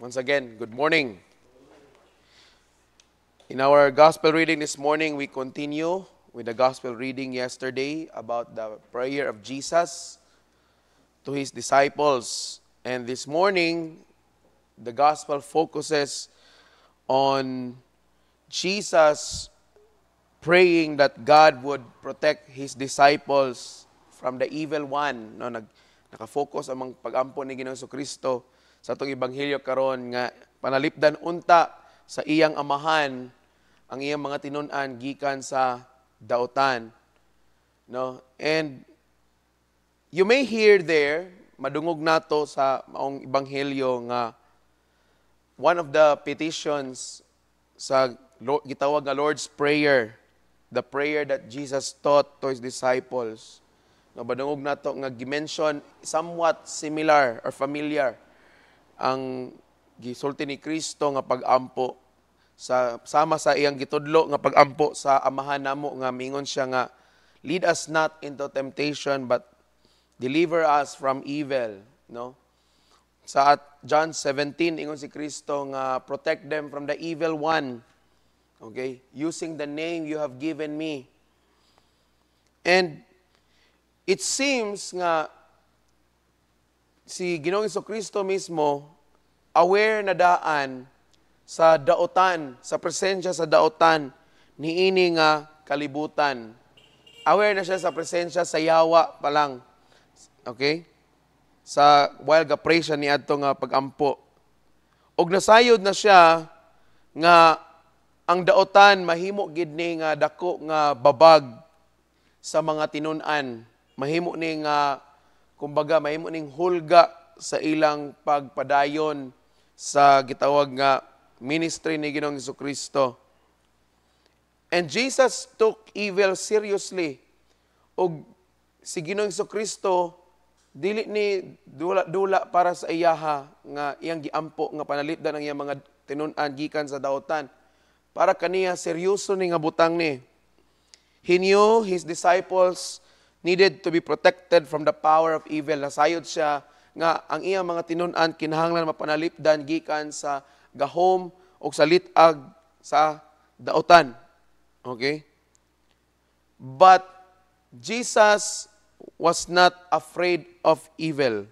Once again, good morning. In our gospel reading this morning, we continue with the gospel reading yesterday about the prayer of Jesus to his disciples. And this morning, the gospel focuses on Jesus praying that God would protect his disciples from the evil one. No, nakafocus ang pag-ampo ni Ginoong Kristo sa atong ebanghelyo karon nga panalipdan unta sa iyang amahan ang iyang mga tinun-an gikan sa daotan. No? And you may hear there, madungog nato sa maong ebanghelyo nga one of the petitions sa gitawag nga Lord's Prayer, the prayer that Jesus taught to his disciples. No, madungog nato nga gimension somewhat similar or familiar ang gisulti ni Kristo nga pag-ampo sa sama sa iyang gitudlo nga pag-ampo sa amahan namo nga mingon siya nga lead us not into temptation but deliver us from evil, no? Sa John 17 ingon si Kristo nga protect them from the evil one. Okay? Using the name you have given me. And it seems nga si Ginoong Kristo mismo aware na daan sa daotan, sa presensya sa daotan niini nga kalibutan. Aware na siya sa presensya sa yawa pa lang. Okay? Sa while ga-pray siya niadto nga pag-ampo. Og nasayod na siya nga ang daotan mahimo gid ni nga dako nga babag sa mga tinun-an. Mahimo ni nga kumbaga mahimo ning hulga sa ilang pagpadayon sa gitawag nga ministry ni Ginoong Kristo. And Jesus took evil seriously. Og si Ginoong Kristo dili ni dula para sa iyaha nga iyang giampo nga panalipdan ang iyang mga tinun-an gikan sa daotan. Para kaniya seryoso ni nga butang ni. He knew his disciples needed to be protected from the power of evil. Nasayod siya nga ang iyang mga tinun-an kinahanglan mapanalipdan gikan sa gahom o sa litag sa daotan. Okay? But Jesus was not afraid of evil.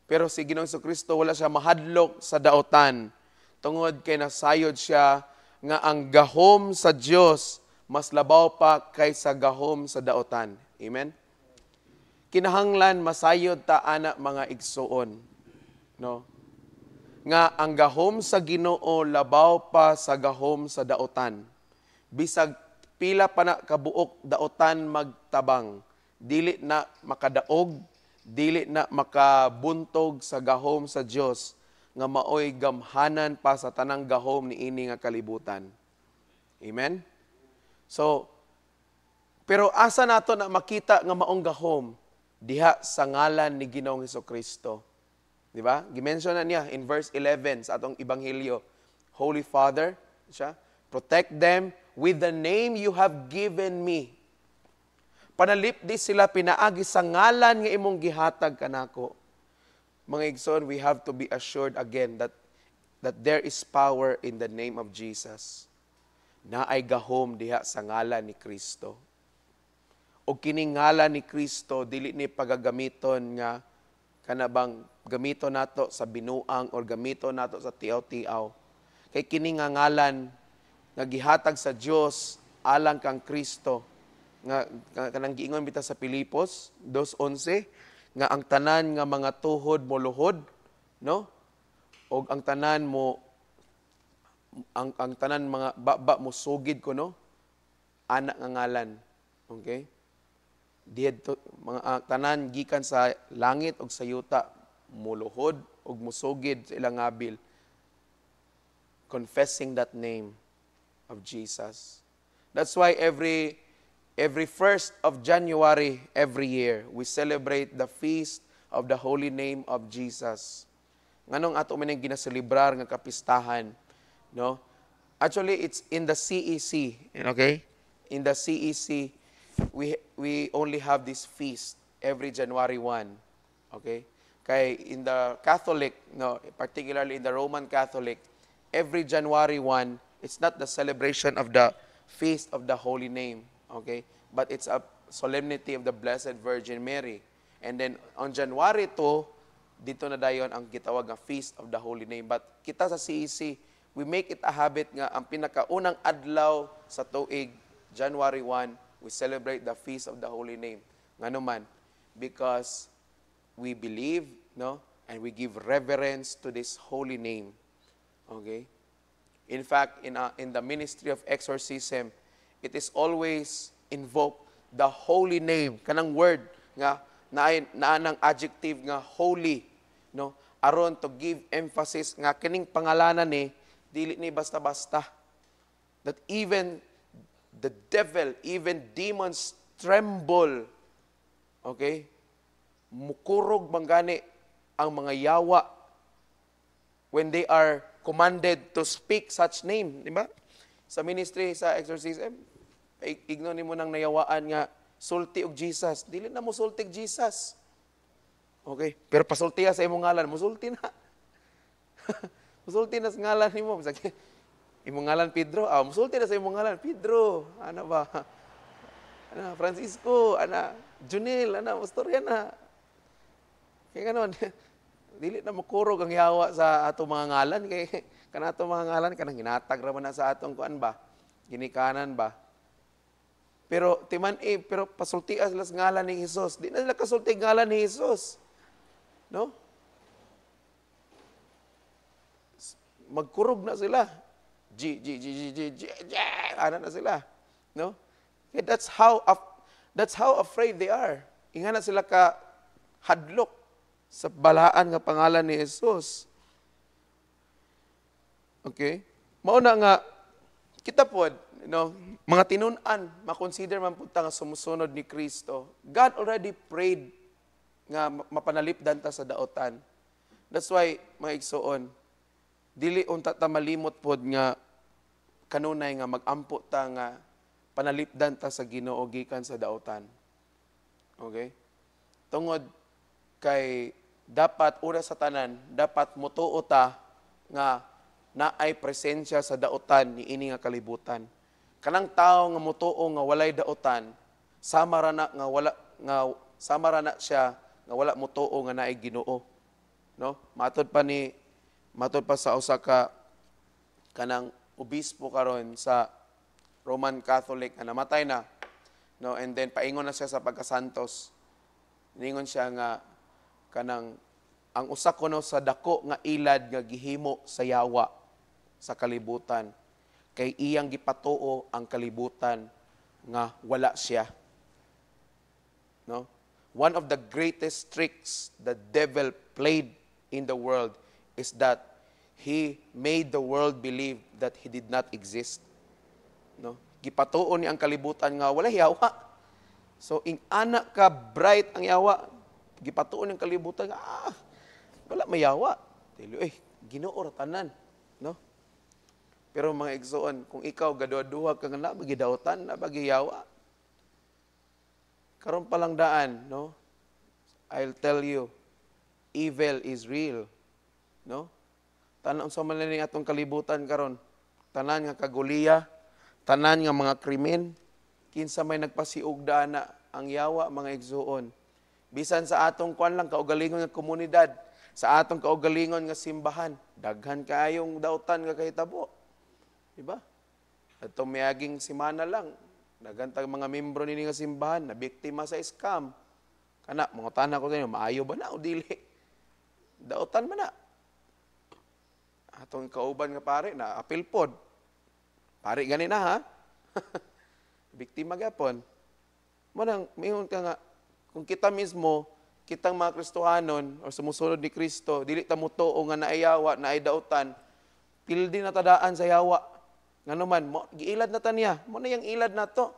Pero si Ginoong Kristo wala siya mahadlok sa daotan. Tungod kay nasayod siya nga ang gahom sa Dios mas labaw pa kaysa gahom sa daotan. Amen? Kinahanglan masayod ta ana mga igsuon. No? Nga ang gahom sa Ginoo labaw pa sa gahom sa daotan. Bisag pila pa na kabuok daotan magtabang, dili na makadaog, dili na makabuntog sa gahom sa Dios nga maoy gamhanan pa sa tanang gahom ni ini nga kalibutan. Amen? So, pero asa nato na makita nga maong gahom? Diha sa ngalan ni Ginoong Kristo. Di ba? Gimension na niya in verse 11 sa atong ebanghelyo. Holy Father, siya, protect them with the name you have given me. Panalipdi sila pinaagi sa ngalan nga imong gihatag kanako. Mga igsoon, we have to be assured again that there is power in the name of Jesus. Naay gahom diha sa ngalan ni Kristo. O kining ngalan ni Kristo dili ni pagagamiton nga kanabang gamito nato sa binuang or gamito nato sa tiaw-tiaw. Kay kini nga ngalan nga gihatag sa Dios alang kang Kristo nga kanang giingon bita sa Pilipos 2:11 nga ang tanan nga mga tuhod mo luhod, no? Og ang tanan mo ang tanan mga baba mo sugid ko, no? Anak nga ngalan. Okay? Dihadto mga tanan gikan sa langit og sa yuta muluhod og musugid sa ilang ngabil confessing that name of Jesus. That's why every 1st of January every year we celebrate the feast of the holy name of Jesus. Nganong ato man ginaselebrar nga kapistahan, no? Actually it's in the CEC, okay? In the CEC we only have this feast every January 1. Okay? Kay in the Catholic, no, particularly in the Roman Catholic, every January 1, it's not the celebration of the feast of the Holy Name, okay? But it's a solemnity of the Blessed Virgin Mary. And then on January 2, dito na dayon ang gitawag nga Feast of the Holy Name. But kita sa CEC, we make it a habit nga ang pinakaunang adlaw sa tuig, January 1, we celebrate the Feast of the Holy Name. Nga naman, because we believe, no, and we give reverence to this holy name. Okay? In fact, in the ministry of exorcism, it is always invoke the holy name, kanang word nga naa ng adjective nga holy, no, aron to give emphasis nga kining pangalanan ni dili ni basta-basta. That even the devil, even demons tremble. Okay? Mukurog manggani ang mga yawa when they are commanded to speak such name, di ba? Sa ministry, sa exorcism, igno nimo nang nayawaan nga sulti og Jesus. Dili na mo sulti og Jesus. Okay? Pero pasultiya sa imong ngalan, musulti na. Musulti na sa ngalan nimo. Imong ngalan Pedro, musulti na sa imong ngalan Pedro. Ano ba? Ana Francisco, ana Junel, ana Mastoriana. Kaya ganon, dili na makurog ang yawa sa ato mga ngalan. Kaya kanato mga ngalan, kanang ginatag raman na sa atong kuan ba? Ginikanan ba? Pero timan pero pasultias sila sa ngalan ni Jesus. Di na sila kasulti ngalan ni Jesus. No? Magkurog na sila. Ano na sila. No? Kaya that's how afraid they are. Inga na sila ka hadlok sa balaan nga pangalan ni Jesus. Okay? Mauna nga, kita po, mga tinun-an, makonsider man po nga sumusunod ni Kristo. God already prayed nga mapanalipdan ta sa daotan. That's why, mga igsoon, dili unta ta malimot pod nga kanunay nga magampo ta nga panalipdan ta sa Ginoo gikan sa daotan. Okay? Tungod kay dapat una sa tanan, dapat mutuo ta nga naay presensya sa daotan ni ini nga kalibutan. Kanang tao nga mutuo nga walay daotan, sama ra na siya nga wala mutuo nga naay Ginoo. No? Matod pa sa usa ka kanang obispo karon sa Roman Catholic na namatay na. No, and then paingon na siya sa pagkasantos. Ningon siya nga kanang ang usa kuno sa dako nga ilad nga gihimo sa yawa sa kalibutan kay iyang gipatuo ang kalibutan nga wala siya. No? One of the greatest tricks the devil played in the world is that he made the world believe that he did not exist. No? Gipatuo ni ang kalibutan nga wala yawa. So ana ka bright ang yawa, gipatuon ng kalibutan nga wala mayawa. Dili Ginoo ra tanan, no? Pero mga igsoon, kung ikaw gaduha ka nga nabagi daotan, nabagi yawa. Karon pa lang daan, no? I'll tell you, evil is real, no? Tanan sa man ni atong kalibutan karon, tanan nga kaguliya, tanan nga mga krimen, kinsa may nagpasiugda na ang yawa mga igsoon. Bisan sa atong kwan lang kaugalingon nga komunidad, sa atong kaugalingon nga simbahan, daghan kaayong dautan nga kahitabo. Diba? Atong miaging simana lang, daghan tag mga membro nini nga simbahan na biktima sa scam. Kana mga tanan ko sa inyo, maayo ba na o dili? Dautan man na. Atong kauban nga pare na apil pod. Pare gani na ha. Biktima gyapon. Manang mayun ka nga kung kita mismo, kitang mga Kristohanon o sumusunod ni Kristo, dili ta mutuo nga naayawa, naayadautan, pildi na tadaan sa yawa. Nga naman, giilad na ta niya. Mo na yung ilad na to.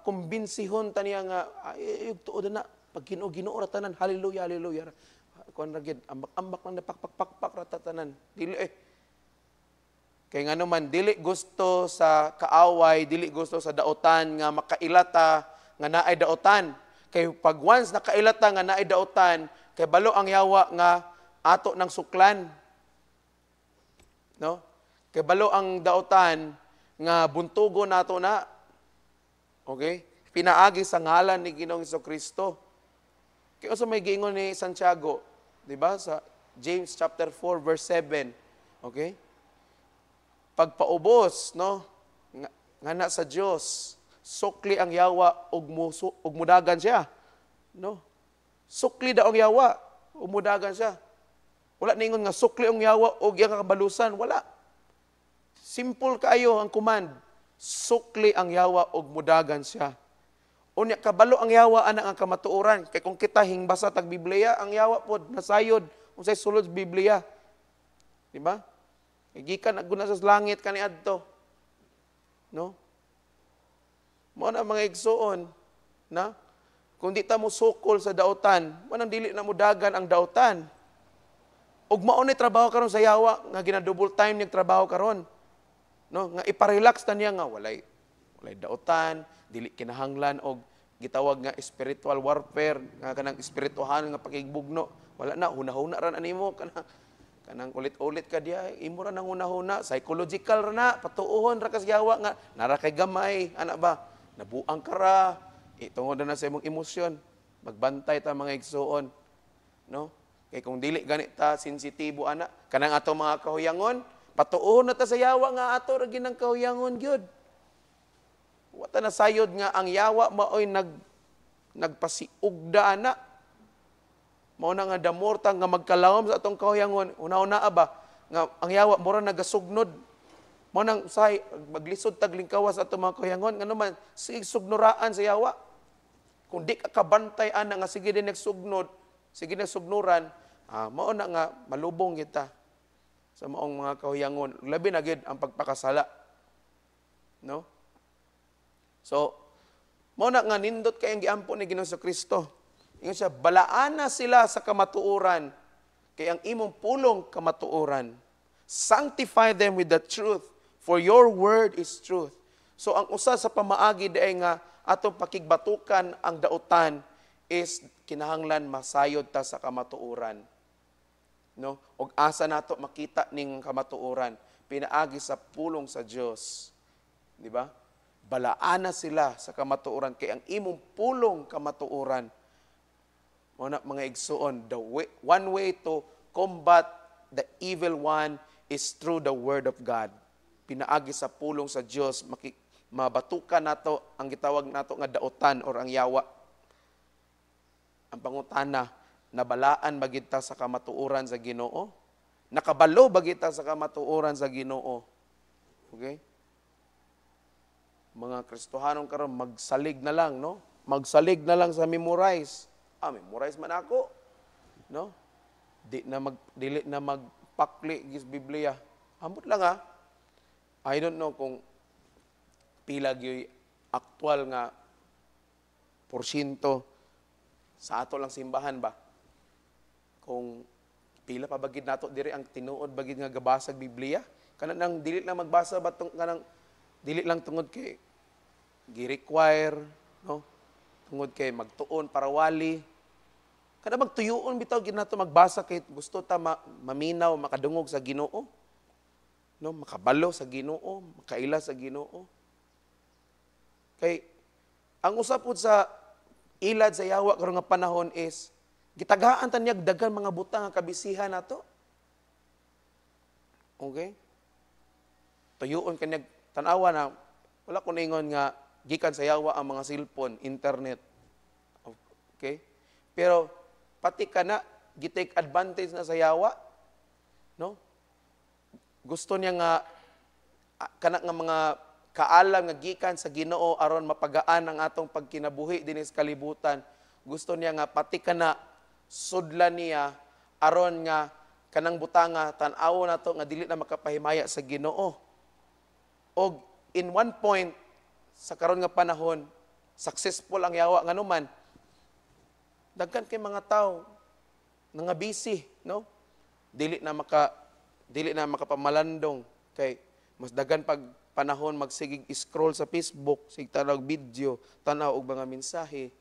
Kumbensihon ta niya nga, yung tuod na, pag ginoo ra tanan, hallelujah, hallelujah. Kuan ra gid, ambak lang na pakpak ratatanan. Dili kaya nga naman, dili gusto sa kaaway, dili gusto sa daotan nga makailata nga naay daotan. Kay pag once nakailata nga naay daotan, kay balo ang yawa nga ato ng suklan. No? Kay balo ang dautan nga buntugo nato na. Okay? Pinaagi sa ngalan ni Ginoong Jesucristo. Kaya sa may giingon ni Santiago, di ba? Sa James chapter 4 verse 7. Okay? Pagpaubos, no? Nga na sa Dios, sukli ang yawa ug mudagan siya. No? Sukli daw ang yawa, ug mudagan siya. Wala ningon nga sukli ang yawa ug iyang kabalusan, wala. Simple kaayo ang command. Sukli ang yawa ug mudagan siya. Unya kabalo ang yawa ana ang kamatuoran kay kung kita hingbasa tag Biblia ang yawa pod nasayod unsay sulod sa Biblia. Di ba? Gikan aguna sa langit kaniadto. No? Mao na mga igsuon na kung di ta mo sukol sa dautan, manang dili na mudagan ang dautan. Ug mao ni trabaho karon sa yawa nga gina-double time ning trabaho karon. No, nga iparelax ta niya nga walay dautan, dili kinahanglan og gitawag nga spiritual warfare, nga kanang espirituhan nga pakigbugno. Wala na hunahuna ra animo kanang ulit-ulit ka diya, imo ra nang hunahuna, psychological ra na, patuohon ra kas yawa nga nara kay gamay, ana ba? Nabuang ka ra, tungod na sa imong emosyon. Magbantay ta mga igsuon, no? Kay kung dili gani ta sensitibo ana, kanang ato mga kahuyangon, patuohon na ta sa yawa nga ato ra ginang kahuyangon gyud. Wata na sayod nga ang yawa maoy nagpasiugda ana. Mao na nga damorta nga magkalawom sa atong kahuyangon, una-una ba nga ang yawa mura nagasugnod. Mao nang usahay maglisod tag lingkawas atong mga kahuyangon ngano man sige sugnuraan sa yawa. Kung di ka kabantay ana nga sige din nagsugnod, sige nagsugnuran, mao na nga malubong kita sa maong mga kahuyangon. Labi na gid ang pagpakasala. No? So, mao na nga nindot kay ang giampo ni Ginoong Jesucristo. Ingon siya, balaana sila sa kamatuoran, kay ang imong pulong kamatuoran. Sanctify them with the truth, for your word is truth. So, ang usa sa pamaagi diay nga atong pakigbatukan ang dautan is kinahanglan masayod ta sa kamatuoran. No? Og asa nato makita ning kamatuoran, pinaagi sa pulong sa Dios. Di ba? Balaana sila sa kamatuoran, kay ang imong pulong kamatuoran. Muna mga igsuon, one way to combat the evil one is through the word of God. Pinaagi sa pulong sa Dios, mabatukan nato ang gitawag nato nga dautan or ang yawa. Ang pangutana, nabalaan ba kita sa kamatuoran sa Ginoo? Nakabalo ba kita sa kamatuoran sa Ginoo? Okay? Mga Kristohanon karon magsalig na lang, no? Magsalig na lang sa memorize. Memorize man ako. No? Dili na magpakli gis Biblia. Ambot lang I don't know kung pila gyud aktual nga porsyento sa ato lang simbahan ba. Kung pila pa bagid nato diri ang tinuod bagid nga gabasag Biblia. Kanang dili lang magbasa ba kanang dili lang tungod kay gi-require, no? Tungod kay magtuon para wali. Kada magtuyoon bitaw gid nato magbasa kay gusto ta maminaw, makadungog sa Ginoo. No, makabalo sa Ginoo, makaila sa Ginoo. Kay ang usa pud sa ilad sa yawa karon nga panahon is gitagaan ta niyag daghan mga butang nga kabisihan nato. Okay? Tuyoon kanyag tan-awa na wala ko ningon nga gikan sa yawa ang mga cellphone, internet. Okay? Pero pati kana gitake advantage na sa yawa, no? Gusto niya nga kana nga mga kaalam nga gikan sa Ginoo aron mapagaan ang atong pagkinabuhi dinhi sa kalibutan. Gusto niya nga pati kana sudlan niya aron nga kanang butanga tan-aw nato nga dili na makapahimaya sa Ginoo. Og in one point sa karon nga panahon, successful ang yawa nganuman. Daghan kay mga tao nga busy, no? Dili na makapamalandong kay mas daghan pag panahon magsigig scroll sa Facebook, sig tanaw video, tanaw og mga mensahe,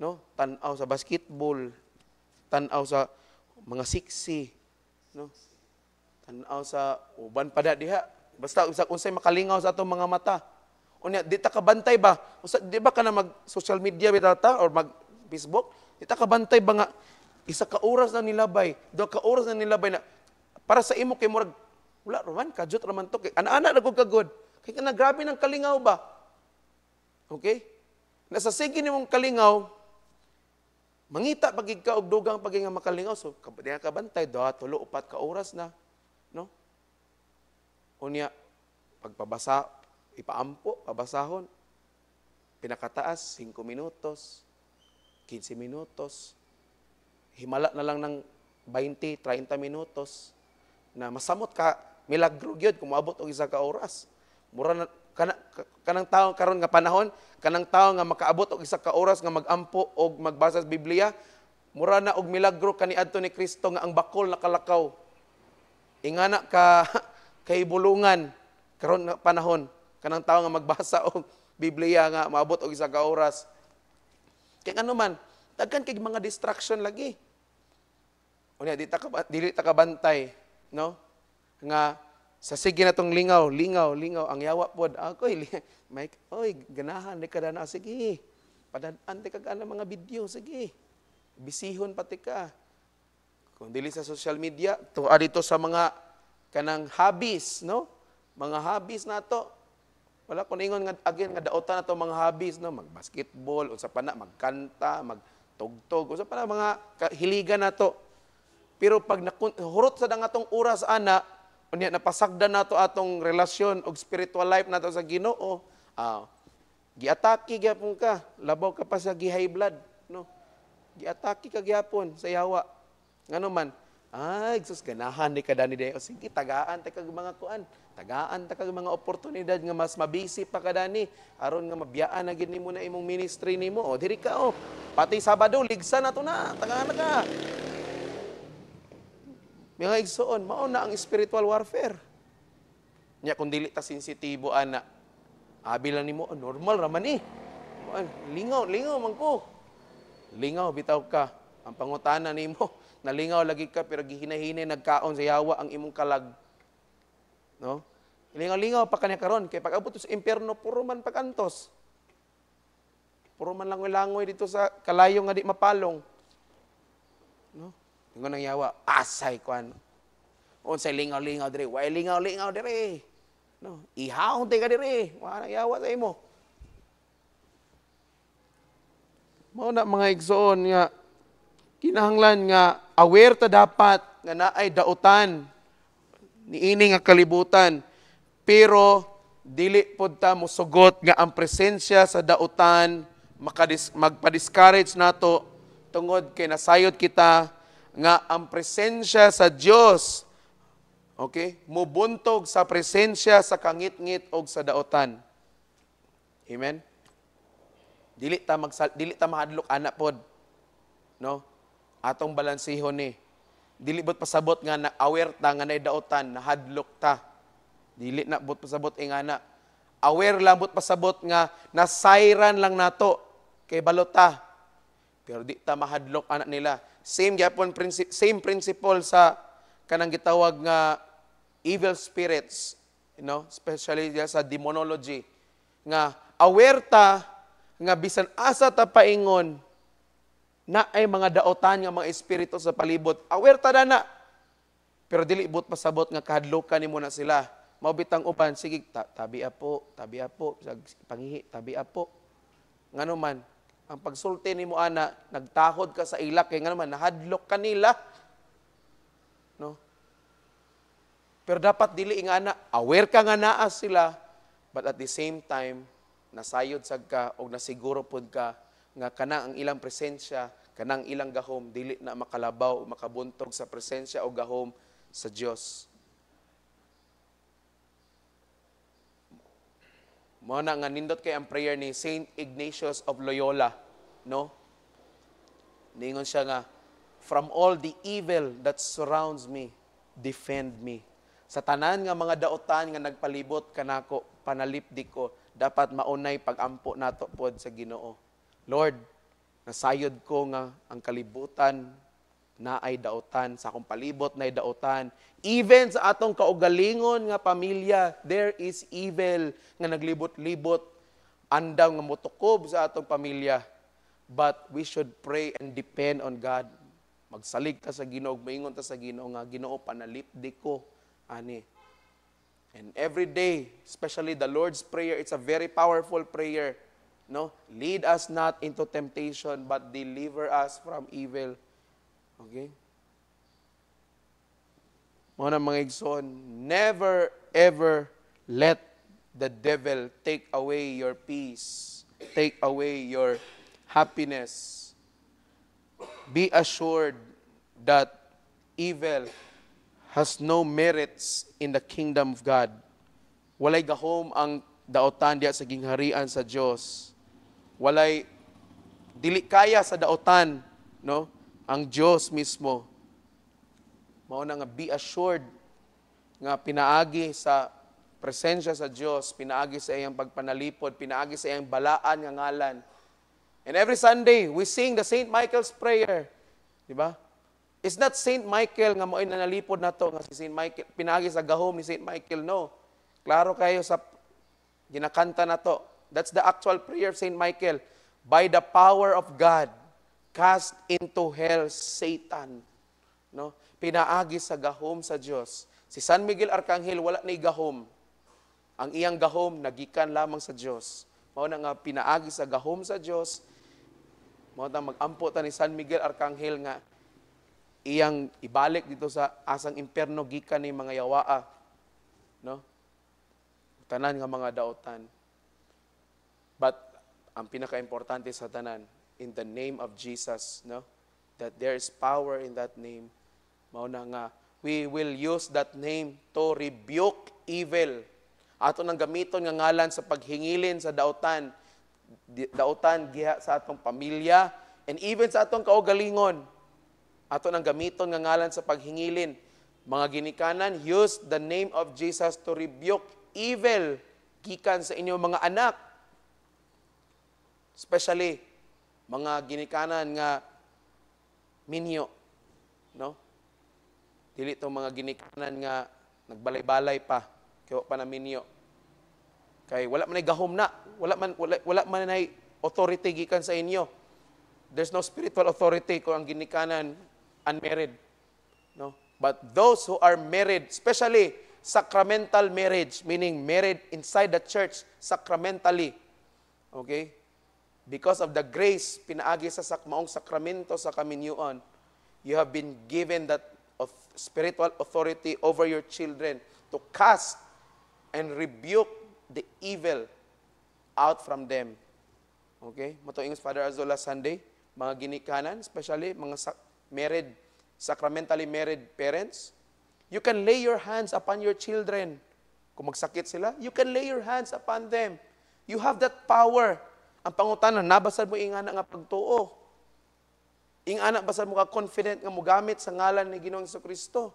no? Tan-aw sa basketball, tan-aw sa mga siksi, no? Tan-aw sa uban pa diha. Basta unsay makalingaw sa atong mga mata. Unya di ta kabantay ba? Di ba ka na mag social media bitata or mag Facebook? Di ta kabantay ba nga isa ka oras na nilabay, duha ka oras na nilabay na para sa imo kay murag wala raman kajut raman to kay ana-ana na kog kagod. Kay kana grabe ng kalingaw ba? Okay? Nasa sige nimong kalingaw, mangita pagig ka og dugang pagig nga makalingaw so kabantay kabantay duha tulo upat ka oras na, no? Unya pagpabasa ipaampo, pabasahon. Pinakataas, 5 minutos, 15 minutos. Himala na lang ng 20, 30 minutos. Na masamot ka, milagro gyud kung moabot og isa ka oras. Mura na, kanang tao karon nga panahon, kanang tao nga makaabot og isa ka oras nga magampo og magbasa sa Biblia, mura na og milagro kaniadto ni Kristo nga ang bakol nakalakaw. Ingana ka kahibulungan karon nga panahon. Kanang tao nga magbasa og Biblia nga maabot og isa ka oras. Kay ano man, daghan kay mga distraction lagi. Unya dili ta kabantay, no? Nga sa sige na tong lingaw ang yawa pod. Ako'y Mike, oy ganahan di ka na sige. Padadaan ti kag ana mga video sige. Bisihon pati ka. Kung dili sa social media, tuwa dito sa mga kanang hobbies, no? Mga hobbies nato. Wala ko ingon nga again nga daotan nato mga hobbies, no, mag-basketball, unsa pa na magkanta, magtugtog, unsa pa na mga hiligan nato. Pero pag hurot sa dangatong oras ana, unya napasagdan nato atong relasyon og spiritual life nato sa Ginoo, giatake gyapon ka, labaw ka pa sa high blood, no. Giatake ka gyapon sa yawa. Ngano man, ay, sus ganahan ni kada ni Deo. Sige, tagaan ta kag mga kuan. Tagaan ta kag mga oportunidad nga mas mabisi pa kada ni aron nga mabiyaan na gid nimo na imong ministry nimo. O diri ka pati Sabado ligsa na to na. Tagaan na ka. Mga igsoon, mao na ang spiritual warfare. Nya kung dili ta sensitibo ana, abi lang nimo normal ra man ni. Lingaw man ko. Lingaw bitaw ka. Ang pangutana nimo, nalingaw lagi ka pero gihinahinay nagkaon sa yawa ang imong kalag. No? Lingaw-lingaw pa kanya karon kay pag-abot sa impierno puro man pakantos. Puro man langoy-langoy dito sa kalayo nga di mapalong. No? Ingon ang yawa, asay kwan. Unsay lingaw-lingaw diri, way lingaw-lingaw diri. No, ihaw te ka diri, wala yawa sa imo. Mao na mga igsoon nga kinahanglan nga aware ta dapat nga naay dautan niini nga kalibutan pero dili pod ta mosugot nga ang presensya sa dautan magpa-discourage nato tungod kay nasayod kita nga ang presensya sa Dios mubuntog sa presensya sa kangit-ngit og sa dautan. Amen. Dili ta mahadlok ana pod, no? Atong balansihon ni. Dili bot pasabot nga na-aware ta nga nay dautan, nahadlok ta. Dili na bot pasabot nga na. Aware lang bot pasabot nga nasayran lang nato kay balota. Pero di ta mahadlok anak nila. Same principle sa kanang gitawag nga evil spirits, especially sa demonology. Nga aware ta nga bisan asa ta paingon na ay mga daotan nga mga espiritu sa palibot. Aware ta na. Pero dili but pasabot nga kahadlokan nimo na sila. Mao bitang uban, sige tabi apo, pangihi, tabi apo. Ngano man, ang pagsulti nimo ana, nagtahod ka sa ilak kay ngano man nahadlok kanila. No? Pero dapat dili nga ana, aware ka nga naa sila, but at the same time nasayod sad ka o nasiguro pod ka nga kanang ang ilang presensya, kanang ilang gahom, dili na makalabaw, makabuntog sa presensya o gahom sa Dios. Mao na nga nindot kay ang prayer ni Saint Ignatius of Loyola, no? Ningon siya nga, from all the evil that surrounds me, defend me. Sa tanan nga mga daotan nga nagpalibot kanako, panalipdik ko, dapat maunay pag-ampo nato pod sa Ginoo. Lord, nasayod ko nga ang kalibutan na ay dautan, sa akong palibot na ay dautan. Even sa atong kaugalingon nga pamilya, there is evil nga naglibot-libot, andaw nga motukob sa atong pamilya. But we should pray and depend on God. Magsalig ta sa Ginoo, maingon ta sa Ginoo nga Ginoo panalipdi ko ani. And every day, especially the Lord's Prayer, it's a very powerful prayer. No? Lead us not into temptation, but deliver us from evil. Okay? Mga mga igsoon, never ever let the devil take away your peace, take away your happiness. Be assured that evil has no merits in the kingdom of God. Walay gahom ang daotan diya sa gingharian sa Dios. Walay dili kaya sa daotan, no? Ang Dios mismo. Mao na nga be assured nga pinaagi sa presensya sa Dios, pinaagi sa iyang pagpanalipod, pinaagi sa iyang balaan nga ngalan. And every Sunday, we sing the St. Michael's Prayer. Di ba? It's not St. Michael nga mo'y nanalipod na to, nga si St. Michael, pinagi sa gahom ni St. Michael, no. Klaro kayo sa ginakanta na to. That's the actual prayer of St. Michael. By the power of God, cast into hell Satan. No? Pinaagi sa gahom sa Diyos. Si San Miguel Arcangel, wala na gahom. Ang iyang gahom, nagikan lamang sa Diyos. Mao na nga pinaagi sa gahom sa Diyos. Mao na mag-ampo ta ni San Miguel Arcangel nga iyang ibalik dito sa asang impierno gikan ni mga yawaa, no? Tanan nga mga daotan. But ang pinaka-importante sa tanan, in the name of Jesus, no? That there is power in that name. Mao na nga we will use that name to rebuke evil. Ato nang gamiton nga ngalan sa paghingilin sa daotan. Daotan giha sa atong pamilya and even sa atong kaugalingon. Ato nang gamiton nga ngalan sa paghingilin. Mga ginikanan, use the name of Jesus to rebuke evil gikan sa inyong mga anak. Especially, mga ginikanan nga minyo. No? Dili itong mga ginikanan nga nagbalay-balay pa. Kaya pa na minyo. Kay wala man ay gahom na. Wala man ay authority gikan sa inyo. There's no spiritual authority kung ang ginikanan unmarried. No? But those who are married, especially sacramental marriage, meaning married inside the church sacramentally. Okay? Because of the grace pinaagi sa maong sakramento sa kaminyuan, you have been given that spiritual authority over your children to cast and rebuke the evil out from them. Okay? Matuing Father Azul last Sunday, mga ginikanan, especially mga married, sacramentally married parents, you can lay your hands upon your children. Kung magsakit sila, you can lay your hands upon them. You have that power. Ang pangutanan, nabasad mo ingana nga pagtuo. Ingana basad mo ka confident nga mogamit sa ngalan ni Ginoong Jesucristo.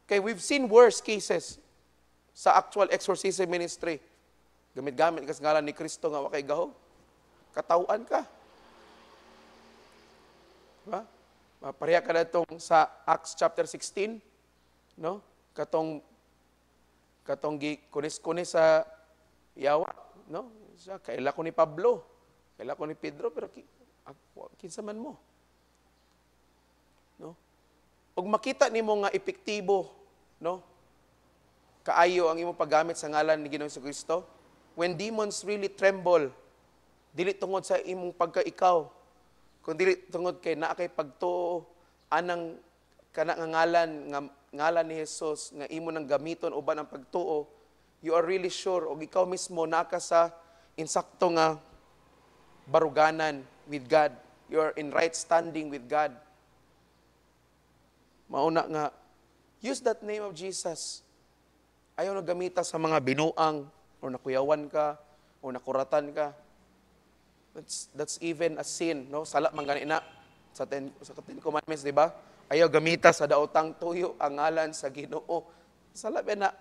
Okay, we've seen worse cases sa actual exorcism ministry. Gamit-gamit ka sa ngalan ni Kristo nga wakay gaho. Katauan ka. Diba? Pareha ka na itong sa Acts chapter 16, no? Katong kunis-kunis sa yawa, no? Siya, kaila ko ni Pablo, kaila ko ni Pedro, pero kinsa man mo. No? Ug makita nimo nga epektibo, no? Kaayo ang imong paggamit sa ngalan ni Ginoong Jesucristo, when demons really tremble, dili tungod sa imong pagkaikaw, kung dili tungod kay naa kay pagtuo anang kana nga ngalan ni Jesus nga imo nang gamiton uban ang pagtuo, you are really sure og ikaw mismo naka sa insakto nga baruganan with God. You are in right standing with God. Mauna nga, use that name of Jesus. Ayaw na gamita sa mga binuang o nakuyawan ka o nakuratan ka. That's even a sin, no? Sala man ganina sa Ten Commandments, di ba? Ayaw gamita sa daotang tuyo ang ngalan sa Ginoo. Sala na.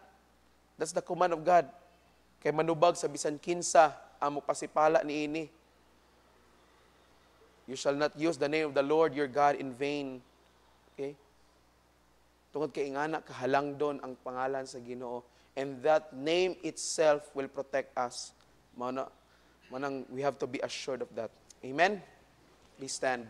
That's the command of God. Kay manubag sa bisan kinsa amo pasipala niini. You shall not use the name of the Lord your God in vain. Okay? Tungod kay ingana kahalang doon ang pangalan sa Ginoo, and that name itself will protect us. Manang we have to be assured of that. Amen. Please stand.